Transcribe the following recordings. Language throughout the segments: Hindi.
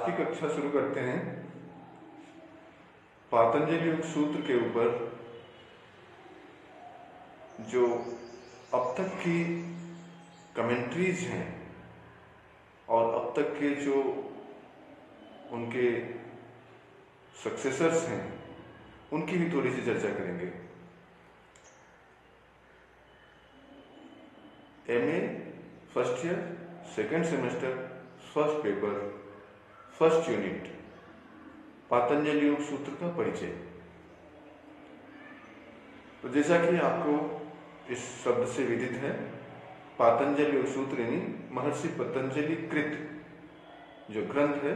आज की कक्षा शुरू करते हैं पातंजलि योग सूत्र के ऊपर। जो अब तक की कमेंट्रीज हैं और अब तक के जो उनके सक्सेसर्स हैं उनकी भी थोड़ी सी चर्चा करेंगे। MA first year second semester first paper first unit Patanjali योग सूत्र का परिचय। तो जैसा कि आपको इस शब्द से विदित है, पातंजलि योग सूत्र यानी महर्षि पतंजलि कृत जो ग्रंथ है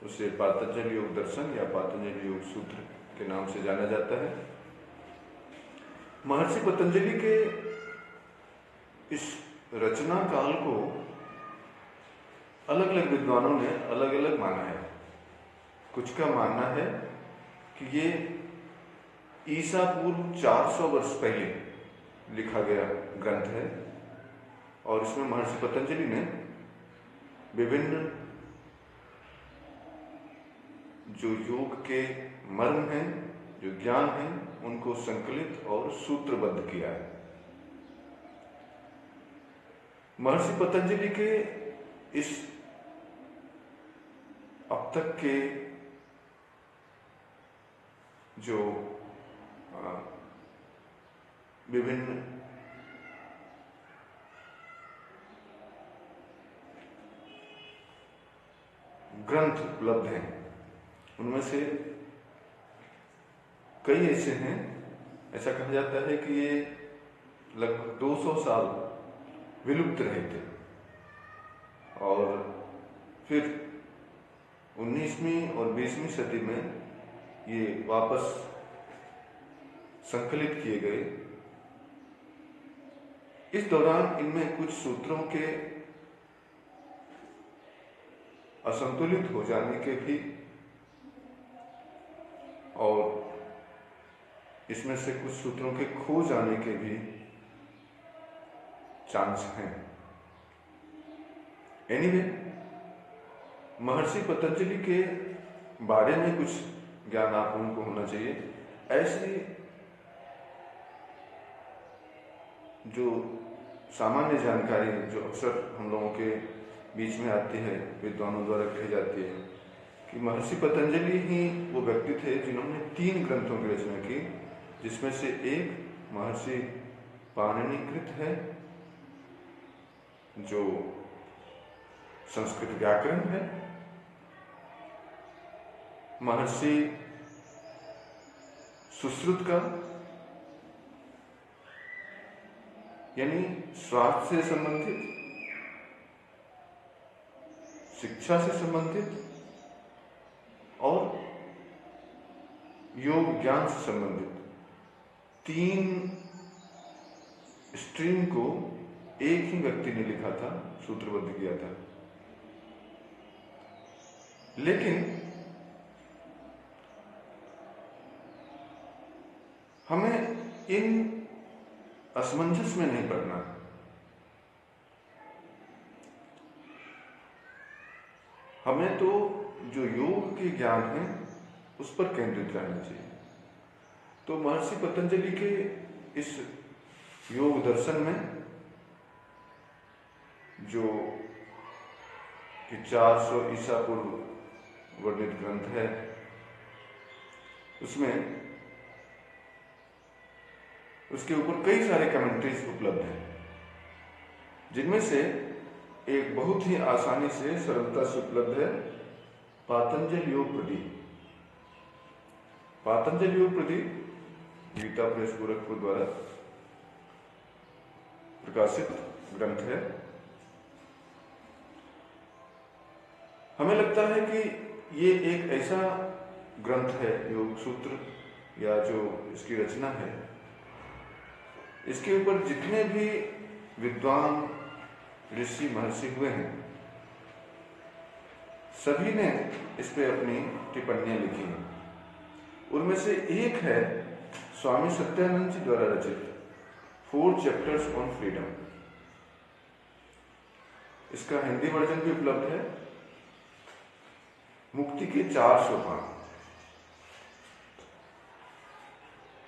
उसे पातंजलि योग दर्शन या पातंजलि योग सूत्र के नाम से जाना जाता है। महर्षि पतंजलि के इस रचना काल को अलग अलग विद्वानों ने अलग अलग माना है। कुछ का मानना है कि ये ईसा पूर्व 400 वर्ष पहले लिखा गया ग्रंथ है और इसमें महर्षि पतंजलि ने विभिन्न जो योग के मर्म हैं, जो ज्ञान हैं, उनको संकलित और सूत्रबद्ध किया है। महर्षि पतंजलि के इस अब तक के जो विभिन्न ग्रंथ उपलब्ध हैं उनमें से कई ऐसे हैं, ऐसा कहा जाता है कि ये लगभग 200 साल विलुप्त रहे थे और फिर 19वीं और 20वीं सदी में ये वापस संकलित किए गए। इस दौरान इनमें कुछ सूत्रों के असंतुलित हो जाने के भी और इसमें से कुछ सूत्रों के खो जाने के भी चांस हैं। एनीवे, महर्षि पतंजलि के बारे में कुछ ज्ञान आप लोगों को होना चाहिए। ऐसी जो सामान्य जानकारी जो अक्सर हम लोगों के बीच में आती है, विद्वानों द्वारा कही जाती है कि महर्षि पतंजलि ही वो व्यक्ति थे जिन्होंने 3 ग्रंथों की रचना की, जिसमें से एक महर्षि पाणिनि कृत है जो संस्कृत व्याकरण है, महर्षि सुश्रुत का यानी स्वास्थ्य से संबंधित, शिक्षा से संबंधित और योग ज्ञान से संबंधित 3 स्ट्रीम को एक ही व्यक्ति ने लिखा था, सूत्रबद्ध किया था। लेकिन हमें इन असमंजस में नहीं पड़ना। हमें तो जो योग के ज्ञान है उस पर केंद्रित रहना चाहिए। तो महर्षि पतंजलि के इस योग दर्शन में जो कि 400 ईसा पूर्व वर्णित ग्रंथ है, उसमें उसके ऊपर कई सारे कमेंट्रीज उपलब्ध हैं, जिनमें से एक बहुत ही आसानी से सरलता से उपलब्ध है पातंजलि योग प्रदीप। पातंजलि योग प्रदीप गीता प्रेस गोरखपुर द्वारा प्रकाशित ग्रंथ है। हमें लगता है कि ये एक ऐसा ग्रंथ है, योग सूत्र या जो इसकी रचना है, इसके ऊपर जितने भी विद्वान ऋषि महर्षि हुए हैं सभी ने इस पे अपनी टिप्पणियां लिखी हैं। उनमें से एक है स्वामी सत्यानंद जी द्वारा रचित 4 चैप्टर्स ऑन फ्रीडम। इसका हिंदी वर्जन भी उपलब्ध है मुक्ति के 4 सोपान।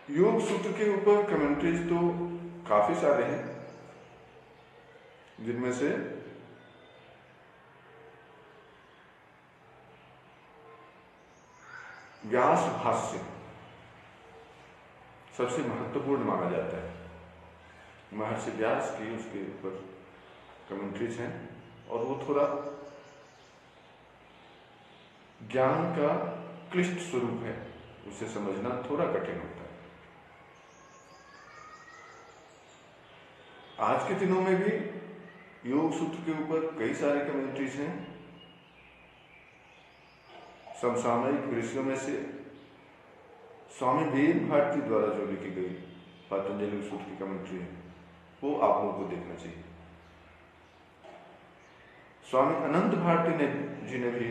योग सूत्र के ऊपर कमेंट्रीज तो काफी सारे हैं, जिनमें से व्यास भाष्य सबसे महत्वपूर्ण माना जाता है। महर्षि व्यास की उसके ऊपर कमेंट्रीज हैं और वो थोड़ा ज्ञान का क्लिष्ट स्वरूप है, उसे समझना थोड़ा कठिन होता है। आज के दिनों में भी योग सूत्र के ऊपर कई सारे कमेंट्रीज हैं। समसामयिक ऋषियों में से स्वामी वेद भारती द्वारा जो लिखी गई पतंजलि सूत्र की कमेंट्री है, वो आप लोगों को देखना चाहिए। स्वामी अनंत भारती जी ने भी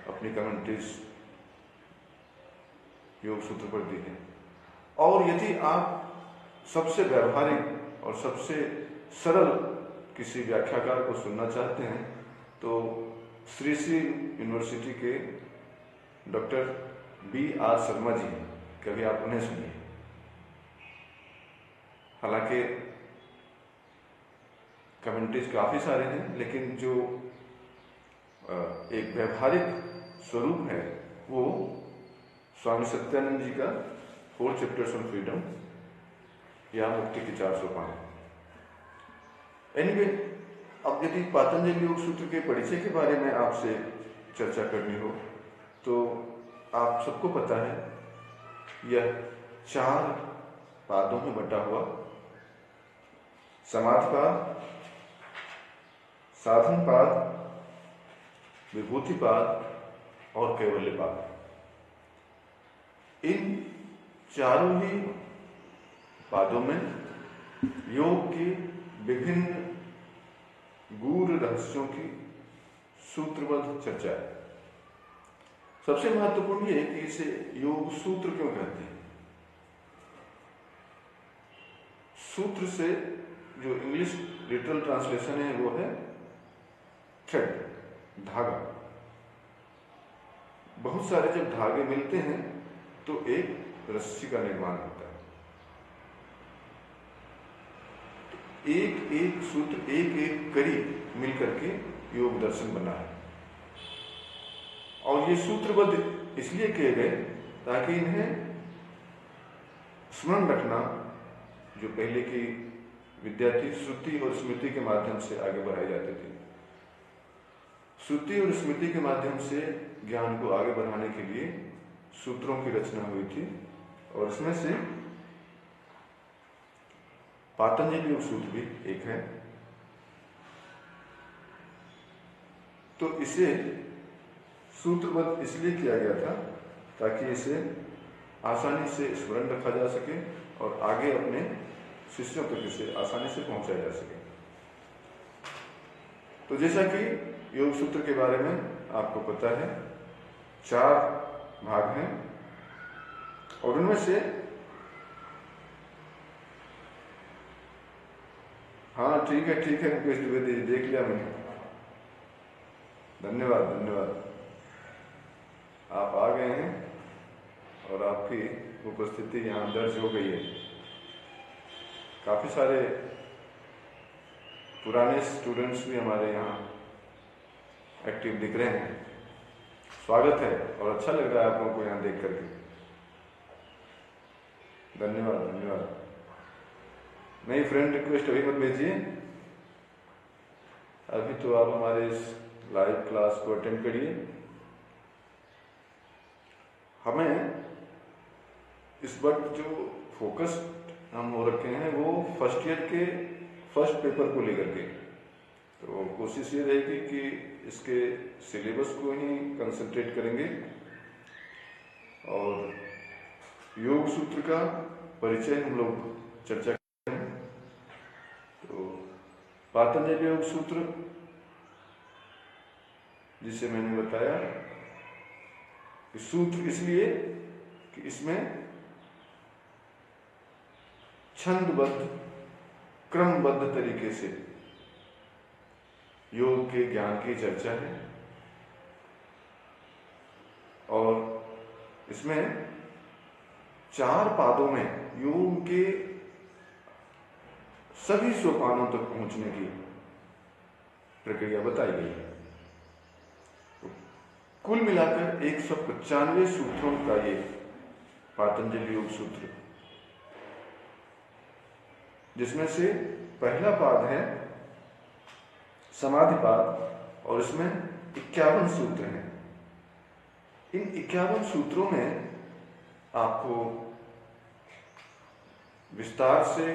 अपनी कमेंट्रीज योग सूत्र पर दी है। और यदि आप सबसे व्यवहारिक और सबसे सरल किसी व्याख्याकार को सुनना चाहते हैं तो श्री श्री यूनिवर्सिटी के डॉक्टर B.R. शर्मा जी, कभी आप उन्हें सुनिए। हालांकि कमेंट्रीज काफी सारे हैं, लेकिन जो एक व्यवहारिक स्वरूप है वो स्वामी सत्यानंद जी का 4 चैप्टर्स ऑन फ्रीडम या मुक्ति के 4 सोपान। एनीवे, अब यदि पतंजलि योग सूत्र के परिचय के बारे में आपसे चर्चा करनी हो तो आप सबको पता है यह 4 पादों में बटा हुआ समाधिपाद, साधनपाद, विभूतिपाद और कैवल्यपाद, इन चारों ही पादों में योग के विभिन्न गूढ़ रहस्यों की सूत्रबद्ध चर्चा है। सबसे महत्वपूर्ण यह है कि इसे योग सूत्र क्यों कहते हैं। सूत्र से जो इंग्लिश लिटरल ट्रांसलेशन है वो है थ्रेड, धागा। बहुत सारे जब धागे मिलते हैं तो एक रस्सी का निर्माण होता है। एक एक सूत्र, एक एक कड़ी मिलकर के योग दर्शन बना है। और ये सूत्रबद्ध इसलिए किए गए ताकि इन्हें स्मरण रखना जो पहले की विद्या थी, श्रुति और स्मृति के माध्यम से आगे बढ़ाई जाती थी। श्रुति और स्मृति के माध्यम से ज्ञान को आगे बढ़ाने के लिए सूत्रों की रचना हुई थी और इसमें से पतंजलि योग सूत्र भी एक है। तो इसे सूत्रबद्ध इसलिए किया गया था ताकि इसे आसानी से स्मरण रखा जा सके और आगे अपने शिष्यों तक इसे आसानी से पहुंचाया जा सके। तो जैसा कि योग सूत्र के बारे में आपको पता है 4 भाग हैं और उनमें से हाँ ठीक है मुकेश द्विवेदी, देख लिया मैंने, धन्यवाद धन्यवाद, आप आ गए हैं और आपकी उपस्थिति यहाँ दर्ज हो गई है। काफी सारे पुराने स्टूडेंट्स भी हमारे यहाँ एक्टिव दिख रहे हैं। स्वागत है और अच्छा लग रहा है आप लोगों को यहाँ देख करके। धन्यवाद धन्यवाद। नई फ्रेंड रिक्वेस्ट अभी मत भेजिए, अभी तो आप हमारे इस लाइव क्लास को अटेंड करिए। हमें इस वक्त जो फोकस हम हो रखे हैं वो फर्स्ट ईयर के फर्स्ट पेपर को लेकर के, तो कोशिश ये रहेगी कि इसके सिलेबस को ही कंसंट्रेट करेंगे और योग सूत्र का परिचय हम लोग चर्चा करेंगे। तो पतंजलि योग सूत्र जिसे मैंने बताया कि सूत्र इसलिए कि इसमें छंदबद्ध क्रमबद्ध तरीके से योग के ज्ञान की चर्चा है और इसमें 4 पादों में योग के सभी सोपानों तक पहुंचने की प्रक्रिया बताई गई है। तो कुल मिलाकर 195 सूत्रों का ये पातंजलि योग सूत्र, जिसमें से पहला पाद है समाधि पाद और इसमें 51 सूत्र हैं। इन 51 सूत्रों में आपको विस्तार से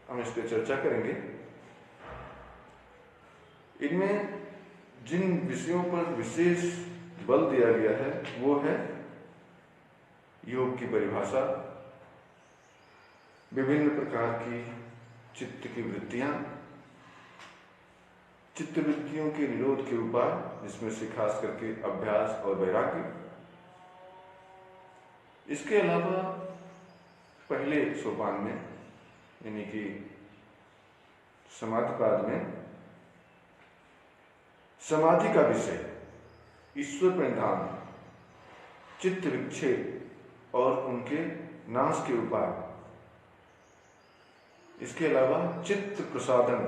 हम इस पर चर्चा करेंगे। इनमें जिन विषयों पर विशेष बल दिया गया है वो है योग की परिभाषा, विभिन्न प्रकार की चित्त की वृत्तियां, चित्त वृत्तियों के निरोध के उपाय, जिसमें से खास करके अभ्यास और वैराग्य। इसके अलावा पहले सोपान में यानी कि समाधिपाद में समाधि का विषय, ईश्वर प्रणिधान, चित्त विक्षेप और उनके नाश के उपाय, इसके अलावा चित्त प्रसादन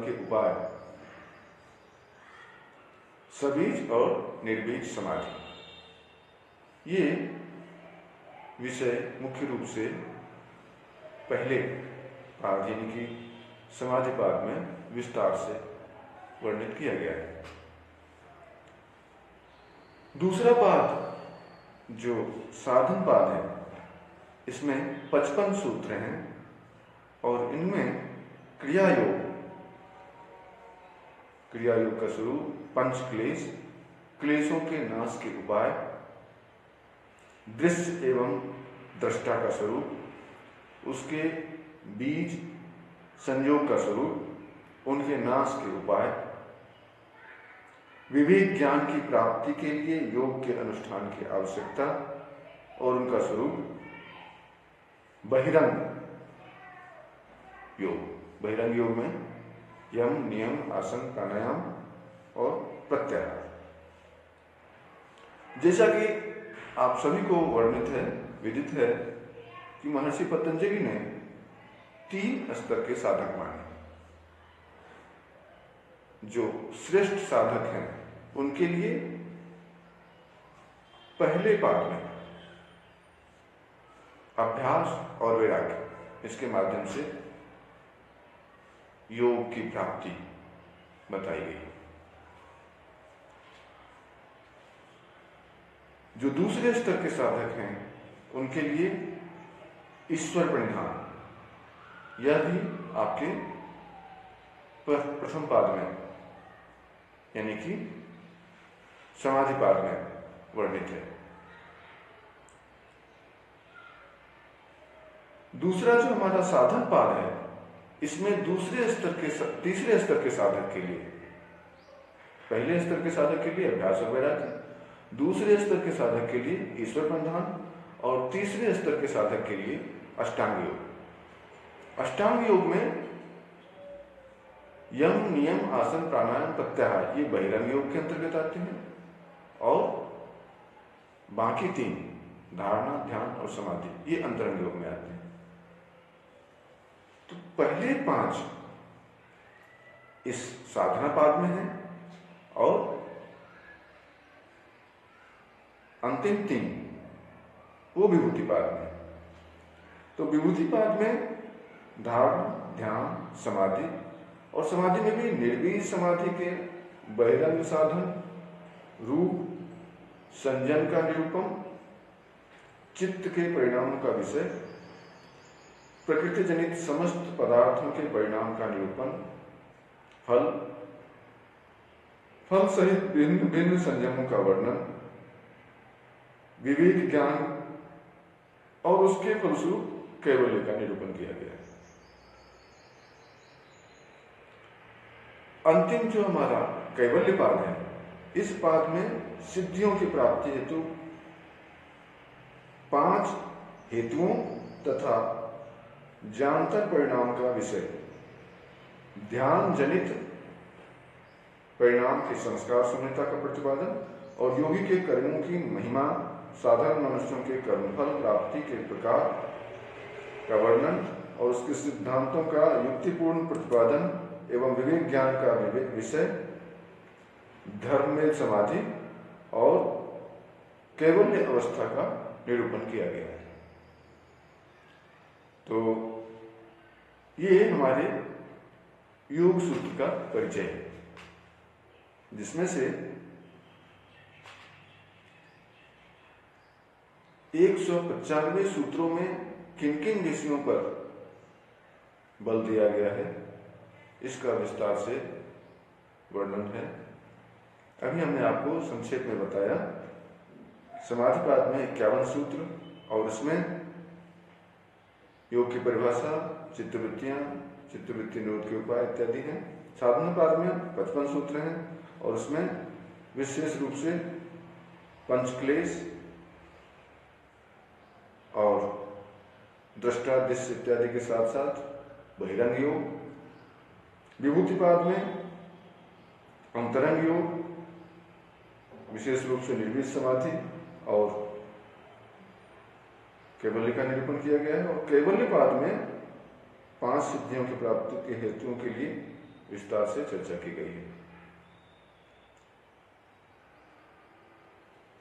के उपाय, सबीज और निर्बीज समाधि, ये विषय मुख्य रूप से पहले पाद यानी कि समाधि पाद में विस्तार से वर्णित किया गया है। दूसरा पाद जो साधन पाद है, इसमें 55 सूत्र हैं और इनमें क्रिया योग का स्वरूप, पंच क्लेश, क्लेशों के नाश के उपाय, दृश्य एवं दृष्टा का स्वरूप, उसके बीज संयोग का स्वरूप, उनके नाश के उपाय, विवेक ज्ञान की प्राप्ति के लिए योग के अनुष्ठान की आवश्यकता और उनका स्वरूप, बहिरंग योग में यम, नियम, आसन, प्राणायाम और प्रत्याहार। जैसा कि आप सभी को विदित है कि महर्षि पतंजलि ने 3 स्तर के साधक माने। जो श्रेष्ठ साधक हैं उनके लिए पहले पाद में अभ्यास और वैराग्य, इसके माध्यम से योग की प्राप्ति बताई गई। जो दूसरे स्तर के साधक हैं उनके लिए ईश्वर प्रणिधान, यह भी आपके प्रथम पाद में यानी कि समाधि पाद में वर्णित है। दूसरा जो हमारा साधन पाद है, इसमें तीसरे स्तर के साधक के लिए, पहले स्तर के साधक के लिए अभ्यास और वैराग्य, दूसरे स्तर के साधक के लिए ईश्वर बंधन और तीसरे स्तर के साधक के लिए अष्टांग योग। अष्टांग योग में यम, नियम, आसन, प्राणायाम, प्रत्याहार, ये बहिरंग योग के अंतर्गत आते हैं और बाकी 3 धारणा, ध्यान और समाधि, ये अंतरंग योग में आते हैं। तो पहले 5 इस साधना पाद में है और अंतिम 3 वो विभूति पाद में। तो विभूति पाद में धारणा, ध्यान, समाधि और समाधि में भी निर्बीज समाधि के बहिरंग साधन, रूप, संयम का निरूपण, चित्त के परिणामों का विषय, प्रकृति जनित समस्त पदार्थों के परिणाम का निरूपण, फल सहित भिन्न भिन्न संयमों का वर्णन, विवेक ज्ञान और उसके फलस्वरूप कैवल्य का निरूपण किया गया है। अंतिम जो हमारा कैवल्य पाद है, इस पाद में सिद्धियों की प्राप्ति हेतु 5 हेतुओं तथा ज्ञानतर परिणाम का विषय, ध्यान जनित परिणाम के संस्कार शून्यता का प्रतिपादन और योगी के कर्मों की महिमा, साधारण मनुष्यों के कर्मफल प्राप्ति के प्रकार का वर्णन और उसके सिद्धांतों का युक्तिपूर्ण प्रतिपादन एवं विवेक ज्ञान का विषय धर्म में समाधि और कैवल्य अवस्था का निरूपण किया गया है। तो ये हमारे योग सूत्र का परिचय है, जिसमें से 195 सूत्रों में किन किन विषयों पर बल दिया गया है, इसका विस्तार से वर्णन है। अभी हमने आपको संक्षेप में बताया। समाधिपाद में 51 सूत्र और उसमें योग की परिभाषा, चित्तवृत्तियां, चित्तवृत्ति निरोध के उपाय इत्यादि हैं। साधनापाद में 55 सूत्र हैं और उसमें विशेष रूप से पंचक्लेश और दृष्टादिश इत्यादि के साथ साथ बहिरंग योग, विभूतिपाद में अंतरंग योग, विशेष रूप से निर्वित समाधि और कैवल्य का निरूपण किया गया है। और कैवल्यपाद में 5 सिद्धियों की प्राप्ति के हेतुओं के लिए विस्तार से चर्चा की गई है।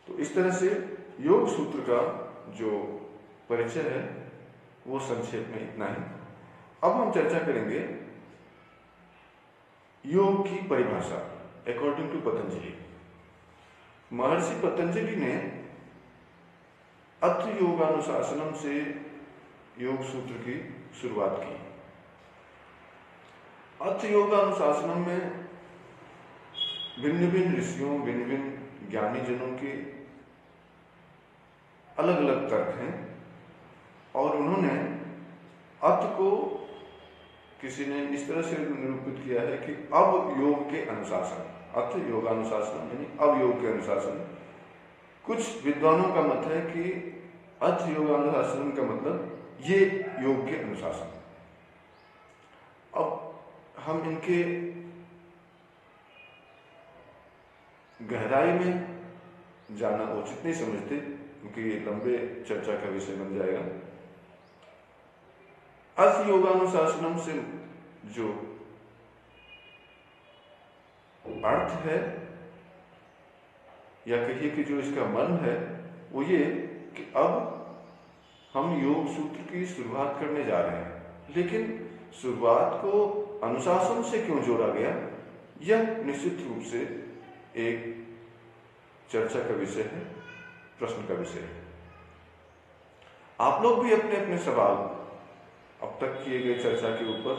तो इस तरह से योग सूत्र का जो परिचय है वो संक्षेप में इतना ही। अब हम चर्चा करेंगे योग की परिभाषा अकॉर्डिंग टू पतंजलि। महर्षि पतंजलि ने अथ योगानुशासनम से योग सूत्र की शुरुआत की। अथ योगानुशासनम में भिन्न भिन्न ऋषियों, भिन्न भिन्न ज्ञानी जनों के अलग अलग तर्क हैं और उन्होंने अथ को किसी ने इस तरह से निरूपित किया है कि अब योग के अनुशासन, अथ योगानुशासन यानी अब योग के अनुशासन। कुछ विद्वानों का मत है कि अथ योगानुशासन का मतलब ये योग के अनुशासन। अब हम इनके गहराई में जाना उचित नहीं समझते क्योंकि ये लंबे चर्चा का विषय बन जाएगा। अथ योगानुशासनम से जो अर्थ है या कहिए कि जो इसका मन है वो ये कि अब हम योग सूत्र की शुरुआत करने जा रहे हैं, लेकिन शुरुआत को अनुशासन से क्यों जोड़ा गया, यह निश्चित रूप से एक चर्चा का विषय है, प्रश्न का विषय है। आप लोग भी अपने अपने सवाल अब तक किए गए चर्चा के ऊपर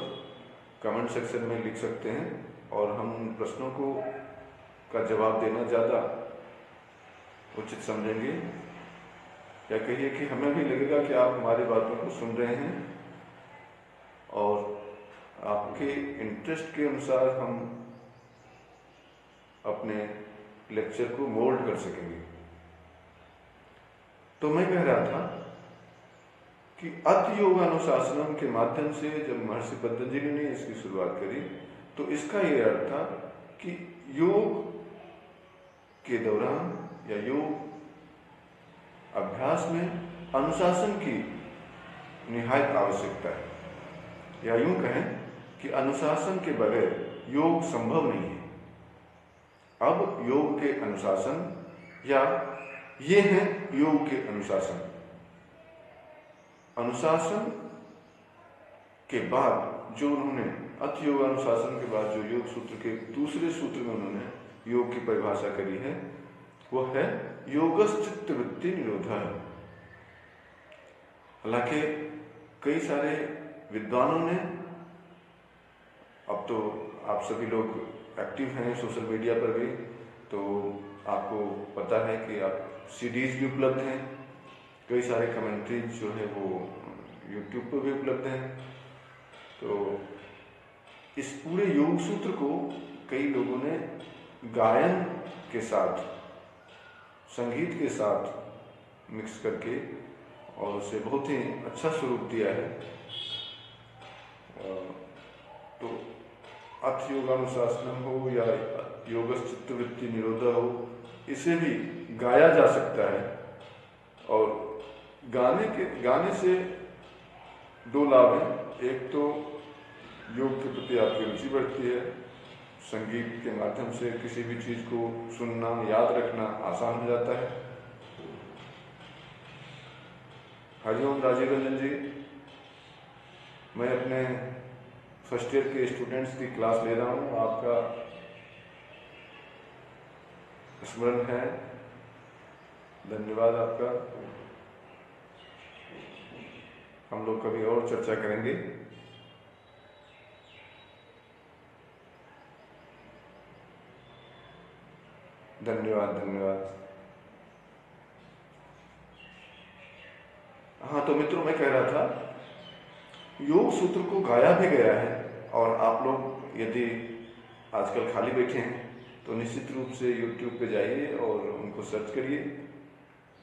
कमेंट सेक्शन में लिख सकते हैं और हम उन प्रश्नों को का जवाब देना ज़्यादा उचित समझेंगे, या कहिए कि हमें भी लगेगा कि आप हमारी बातों को सुन रहे हैं और आपके इंटरेस्ट के अनुसार हम अपने लेक्चर को मोल्ड कर सकेंगे। तो मैं कह रहा था कि अथ योगानुशासनम के माध्यम से जब महर्षि पतंजलि ने इसकी शुरुआत करी तो इसका ये अर्थ था कि योग के दौरान या योग अभ्यास में अनुशासन की निहायत आवश्यकता है, या यूं कहें कि अनुशासन के बगैर योग संभव नहीं है। अब योग के अनुशासन या ये हैं योग के अनुशासन। अनुशासन के बाद जो उन्होंने अथ योगानुशासन के बाद जो योग सूत्र के दूसरे सूत्र में उन्होंने योग की परिभाषा करी है वो है योगश्चित्त वृत्ति निरोधः। हालांकि कई सारे विद्वानों ने, अब तो आप सभी लोग एक्टिव हैं सोशल मीडिया पर भी, तो आपको पता है कि आप सीडीज भी उपलब्ध हैं, कई सारे कमेंट्रीज जो है वो यूट्यूब पर भी उपलब्ध हैं। तो इस पूरे योग सूत्र को कई लोगों ने गायन के साथ, संगीत के साथ मिक्स करके और उसे बहुत ही अच्छा स्वरूप दिया है। तो अथ योगानुशासनम हो या योगस चित्तवृत्ति निरोधा हो, इसे भी गाया जा सकता है। और गाने से दो लाभ हैं। एक तो योग के प्रति आपकी रुचि बढ़ती है, संगीत के माध्यम से किसी भी चीज को सुनना, याद रखना आसान हो जाता है। हरिओम राजीव रंजन जी, मैं अपने फर्स्ट ईयर के स्टूडेंट्स की क्लास ले रहा हूँ, आपका स्मरण है, धन्यवाद आपका। हम लोग कभी और चर्चा करेंगे। धन्यवाद धन्यवाद। हाँ, तो मित्रों, मैं कह रहा था योग सूत्र को गाया भी गया है, और आप लोग यदि आजकल खाली बैठे हैं तो निश्चित रूप से YouTube पे जाइए और उनको सर्च करिए।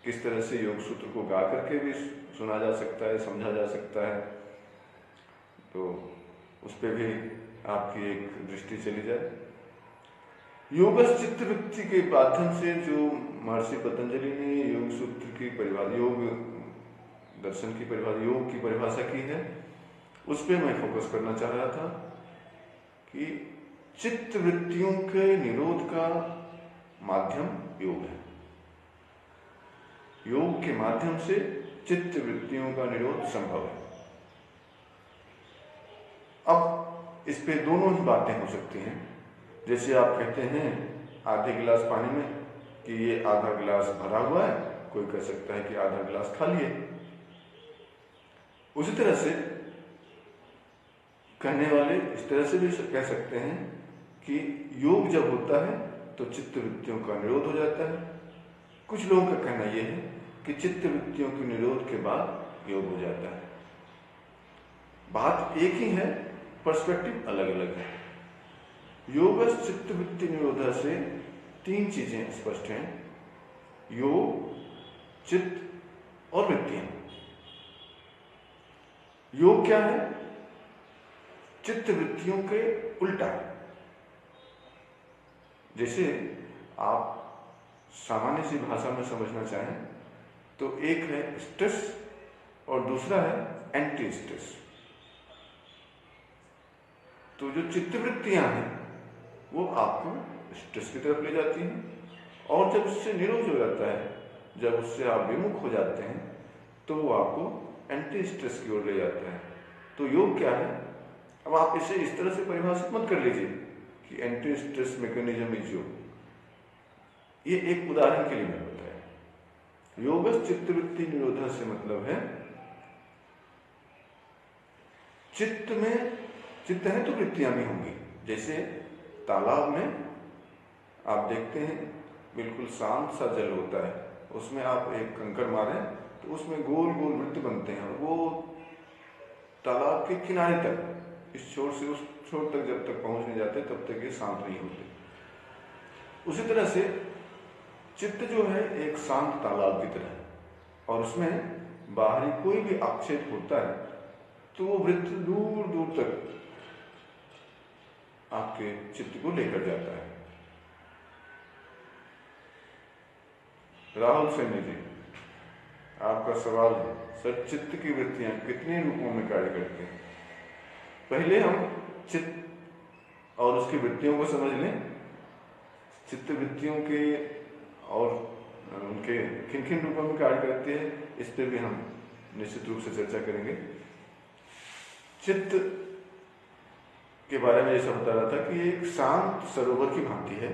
किस तरह से योग सूत्र को गा करके भी सुना जा सकता है, समझा जा सकता है, तो उस पर भी आपकी एक दृष्टि चली जाए। योगस चित्तवृत्ति के माध्यम से जो महर्षि पतंजलि ने योग सूत्र की परिभाषा, योग दर्शन की परिभाषा, योग की परिभाषा की है, उस पर मैं फोकस करना चाह रहा था कि चित्त वृत्तियों के निरोध का माध्यम योग है। योग के माध्यम से चित्त वृत्तियों का निरोध संभव है। अब इस पे दोनों ही बातें हो सकती हैं। जैसे आप कहते हैं आधे गिलास पानी में कि ये आधा गिलास भरा हुआ है, कोई कह सकता है कि आधा गिलास खाली है। उसी तरह से कहने वाले इस तरह से भी कह सकते हैं कि योग जब होता है तो चित्त वृत्तियों का निरोध हो जाता है। कुछ लोगों का कहना यह है कि चित्त वृत्तियों के निरोध के बाद योग हो जाता है। बात एक ही है, पर्सपेक्टिव अलग अलग है। योगस चित्त वृत्ति निरोधा से तीन चीजें स्पष्ट हैं: योग, चित्त और वृत्तियां। योग क्या है? चित्त वृत्तियों के उल्टा है। जैसे आप सामान्य सी भाषा में समझना चाहें तो एक है स्ट्रेस और दूसरा है एंटी स्ट्रेस। तो जो चित्तवृत्तियां हैं वो आपको स्ट्रेस की तरफ ले जाती हैं, और जब उससे निरोध हो जाता है, जब उससे आप विमुख हो जाते हैं, तो वो आपको एंटी स्ट्रेस की ओर ले जाता है। तो योग क्या है? अब आप इसे इस तरह से परिभाषित मत कर लीजिए कि एंटी स्ट्रेस मैकेनिज्म इज योग। ये एक उदाहरण के लिए मैं बताया। योगस चित्तवृत्ति निरोधा से मतलब है चित्त में, चित्त है तो वृत्तियां भी होंगी। जैसे तालाब में आप देखते हैं बिल्कुल शांत सा जल होता है, उसमें आप एक कंकड़ मारें तो उसमें गोल गोल वृत्त बनते हैं, और वो तालाब के किनारे तक, इस छोर से उस छोर तक जब तक पहुंच नहीं जाते तब तक ये शांत नहीं होते। उसी तरह से चित्त जो है एक शांत तालाब की तरह है, और उसमें बाहरी कोई भी आक्षेप होता है तो वो वृत्त दूर दूर तक आपके चित्त को लेकर जाता है। राहुल सैनी जी, आपका सवाल है, सर चित्त की वृत्तियां कितने रूपों में कार्य करती हैं? पहले हम चित्त और उसकी वृत्तियों को समझ लें। चित्त वृत्तियों के और उनके किन किन रूपों में कार्य करती है, इस पर भी हम निश्चित रूप से चर्चा करेंगे। चित्त के बारे में ऐसा बता रहा था कि एक शांत सरोवर की भांति है,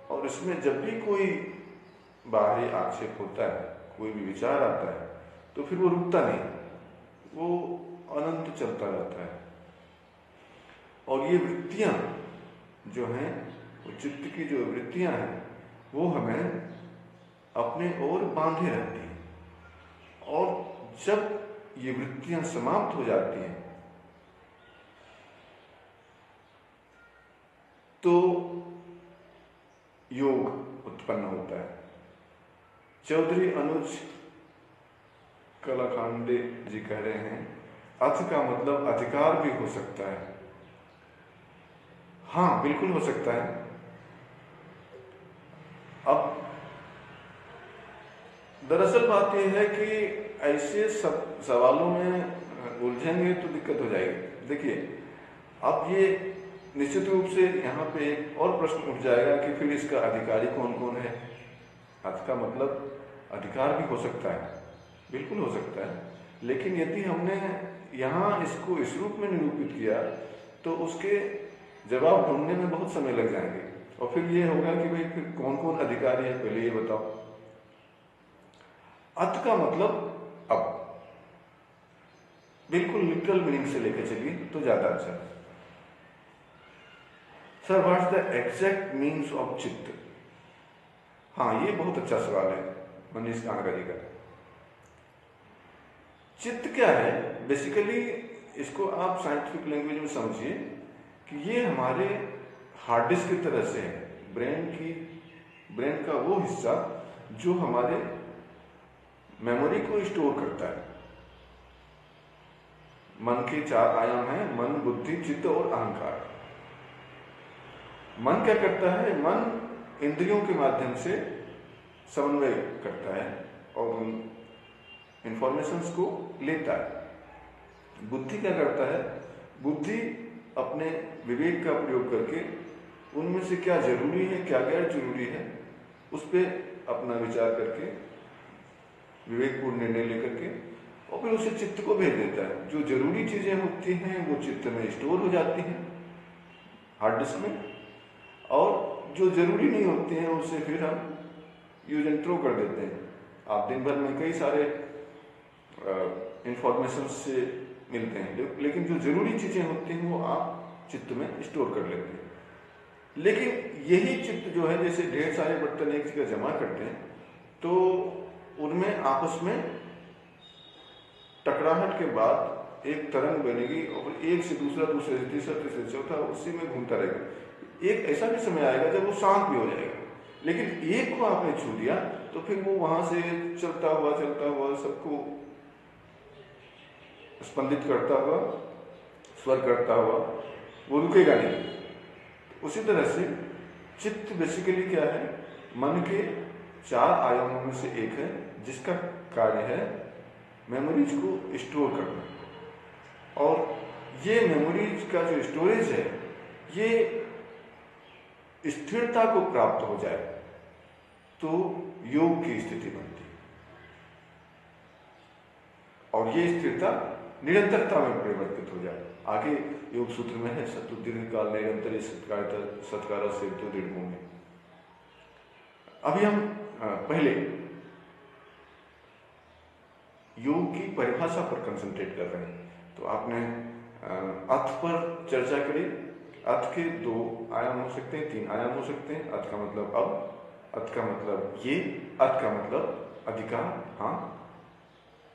और इसमें जब भी कोई बाहरी आक्षेप होता है, कोई भी विचार आता है, तो फिर वो रुकता नहीं, वो अनंत चलता रहता है। और ये वृत्तियां जो हैं, वो चित्त की जो वृत्तियां हैं, वो हमें अपने ओर बांधे रहती हैं, और जब ये वृत्तियां समाप्त हो जाती हैं तो योग उत्पन्न होता है। चौधरी अनुज कलाकांडे जी कह रहे हैं, अथ का मतलब अधिकार भी हो सकता है। हाँ, बिल्कुल हो सकता है। अब दरअसल बात यह है कि ऐसे सब सवालों में उलझेंगे तो दिक्कत हो जाएगी। देखिए, अब ये निश्चित रूप से यहाँ पे एक और प्रश्न उठ जाएगा कि फिर इसका अधिकारी कौन कौन है। अर्थ का मतलब अधिकार भी हो सकता है, बिल्कुल हो सकता है, लेकिन यदि हमने यहाँ इसको इस रूप में निरूपित किया तो उसके जवाब ढूंढने में बहुत समय लग जाएंगे, और फिर ये होगा कि भाई फिर कौन कौन अधिकारी है, पहले ये बताओ। अत का मतलब अब बिल्कुल लिटरल मीनिंग से लेकर चलिए तो ज्यादा अच्छा है। Sir, what's the exact means of चित्त? हाँ, ये बहुत अच्छा सवाल है मनीष कांगड़ा जी का। चित्त क्या है? बेसिकली इसको आप साइंटिफिक लैंग्वेज में समझिए कि ये हमारे हार्ड डिस्क की तरह से है। ब्रेन का वो हिस्सा जो हमारे मेमोरी को स्टोर करता है। मन के 4 आयाम हैं, मन, बुद्धि, चित्त और अहंकार। मन क्या करता है? मन इंद्रियों के माध्यम से समन्वय करता है और उन इंफॉर्मेशंस को लेता है। बुद्धि क्या करता है? बुद्धि अपने विवेक का प्रयोग करके उनमें से क्या जरूरी है, क्या गैर जरूरी है, उस पर अपना विचार करके विवेकपूर्ण निर्णय लेकर के और फिर उसे चित्त को भेज देता है। जो जरूरी चीजें होती हैं वो चित्त में स्टोर हो जाती हैं हार्ड डिस्क में, और जो जरूरी नहीं होती हैं उसे फिर हम यूज एंड थ्रो कर देते हैं। आप दिन भर में कई सारे इंफॉर्मेशन से मिलते हैं, लेकिन जो जरूरी चीजें होती हैं वो आप चित्त में स्टोर कर लेते हैं। लेकिन यही चित्त जो है, जैसे ढेर सारे बर्तन एक जगह जमा करते हैं तो उनमें आपस में टकराहट के बाद एक तरंग बनेगी और एक से दूसरा, दूसरे से तीसरा, तीसरे से चौथा, उसी में घूमता रहेगा। एक ऐसा भी समय आएगा जब वो शांत भी हो जाएगा, लेकिन एक को आपने छू दिया तो फिर वो वहां से चलता हुआ सबको स्पंदित करता हुआ, स्वर करता हुआ, वो रुकेगा नहीं। उसी तरह से चित्त बेसिकली क्या है? मन के 4 आयामों में से एक है जिसका कार्य है मेमोरीज को स्टोर करना, और ये मेमोरीज का जो स्टोरेज है ये स्थिरता को प्राप्त हो जाए तो योग की स्थिति बनती है, और ये स्थिरता निरंतरता में परिवर्तित हो जाए। आगे योग सूत्र में है, सत्तु दीर्घकाल निरंतर सत्कार से तो दृढ़ में। अभी हम पहले योग की परिभाषा पर कंसंट्रेट कर रहे हैं। तो आपने अर्थ पर चर्चा करी। अर्थ के 2 आयाम हो सकते हैं, 3 आयाम हो सकते हैं। अर्थ का मतलब अब, अर्थ का मतलब ये, अर्थ का मतलब अधिकार। हाँ,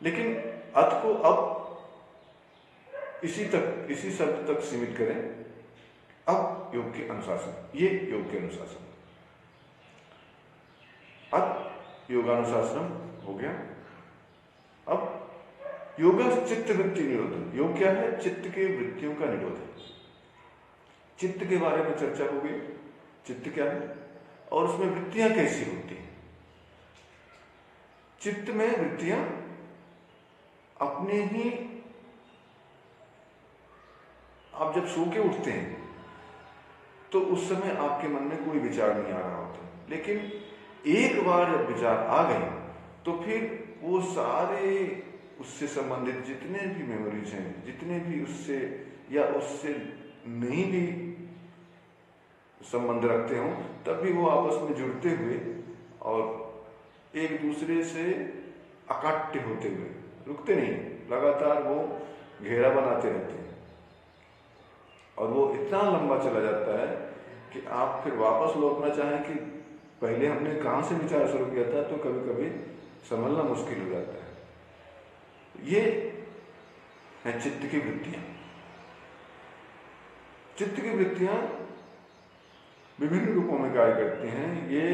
लेकिन अर्थ को अब इसी शब्द तक सीमित करें। अब योग के अनुशासन, ये योग के अनुशासन, अब योगानुशासन हो गया। अब योगा चित्त वृत्ति निरोधन। योग क्या है? चित्त के वृत्तियों का निरोधन। चित्त के बारे में चर्चा हो गई, चित्त क्या है और उसमें वृत्तियां कैसी होती हैं। चित्त में वृत्तियां अपने ही, आप जब सो के उठते हैं तो उस समय आपके मन में कोई विचार नहीं आ रहा होता, लेकिन एक बार जब विचार आ गए तो फिर वो सारे उससे संबंधित जितने भी मेमोरीज हैं, जितने भी उससे या उससे नहीं भी संबंध रखते हो, तब भी वो आपस में जुड़ते हुए और एक दूसरे से अकाट्य होते हुए रुकते नहीं, लगातार वो घेरा बनाते रहते हैं, और वो इतना लंबा चला जाता है कि आप फिर वापस लौटना चाहें कि पहले हमने कहां से विचार शुरू किया था, तो कभी कभी समझना मुश्किल हो जाता है। ये है चित्त की वृत्तियां। चित्त की वृत्तियां विभिन्न रूपों में कार्य करती हैं। ये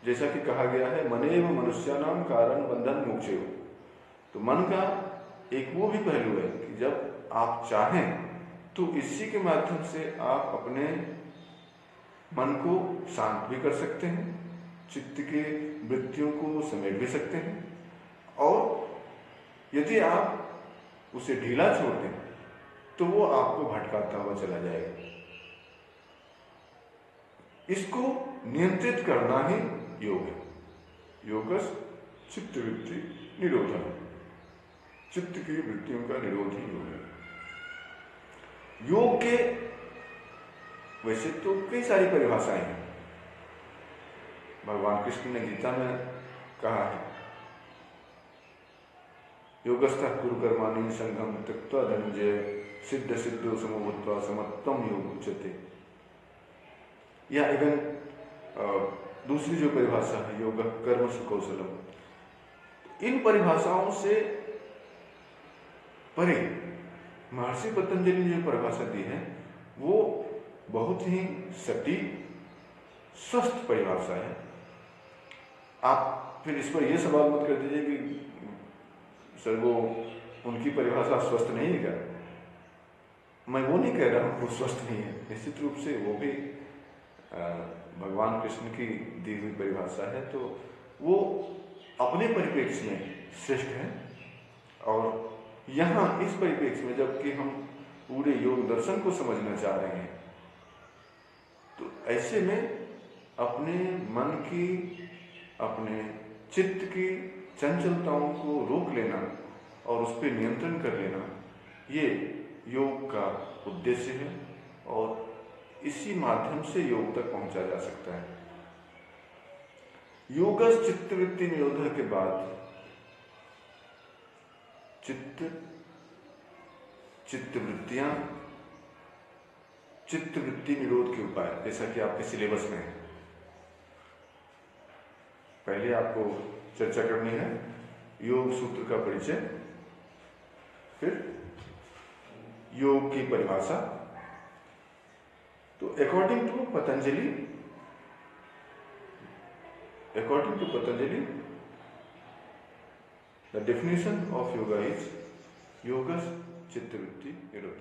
जैसा कि कहा गया है, मनेव मनुष्यानाम कारण बंधन मोक्षेव। तो मन का एक वो भी पहलू है कि जब आप चाहें तो इसी के माध्यम से आप अपने मन को शांत भी कर सकते हैं, चित्त के वृत्तियों को समेट भी सकते हैं, और यदि आप उसे ढीला छोड़ दें तो वो आपको भटकाता हुआ चला जाएगा। इसको नियंत्रित करना ही योग है। योगस चित्तवृत्ति निरोधन, चित्त की वृत्तियों का निरोध ही योग है। योग के वैसे तो कई सारी परिभाषाएं हैं। भगवान कृष्ण ने गीता में कहा है, योगस्थः कुरु कर्माणि संगम त्यक्त्वा धनंजय सिद्ध सिद्धो समभूत्वा समत्वम योग उच्यते। या इवन दूसरी जो परिभाषा है योग कर्म सुकौशलम, इन परिभाषाओं से परे महर्षि पतंजलि ने जो परिभाषा दी है वो बहुत ही सटीक स्वस्थ परिभाषा है। आप फिर इस पर यह सवाल मत कर दीजिए कि सर वो उनकी परिभाषा स्वस्थ नहीं है क्या। मैं वो नहीं कह रहा हूँ वो स्वस्थ नहीं है, निश्चित रूप से वो भी भगवान कृष्ण की दी हुई परिभाषा है, तो वो अपने परिप्रेक्ष्य में श्रेष्ठ है। और यहाँ इस परिप्रेक्ष्य में जबकि हम पूरे योग दर्शन को समझना चाह रहे हैं, तो ऐसे में अपने मन की, अपने चित्त की चंचलताओं को रोक लेना और उस पर नियंत्रण कर लेना, ये योग का उद्देश्य है और इसी माध्यम से योग तक पहुंचा जा सकता है। योगस चित्तवृत्ति निरोध के बाद चित्तवृत्तियां, चित्तवृत्ति निरोध के उपाय, जैसा कि आपके सिलेबस में है। पहले आपको चर्चा करनी है योग सूत्र का परिचय, फिर योग की परिभाषा। तो according to Patanjali the definition of yoga is योगस चित्तवृत्ति निरोध।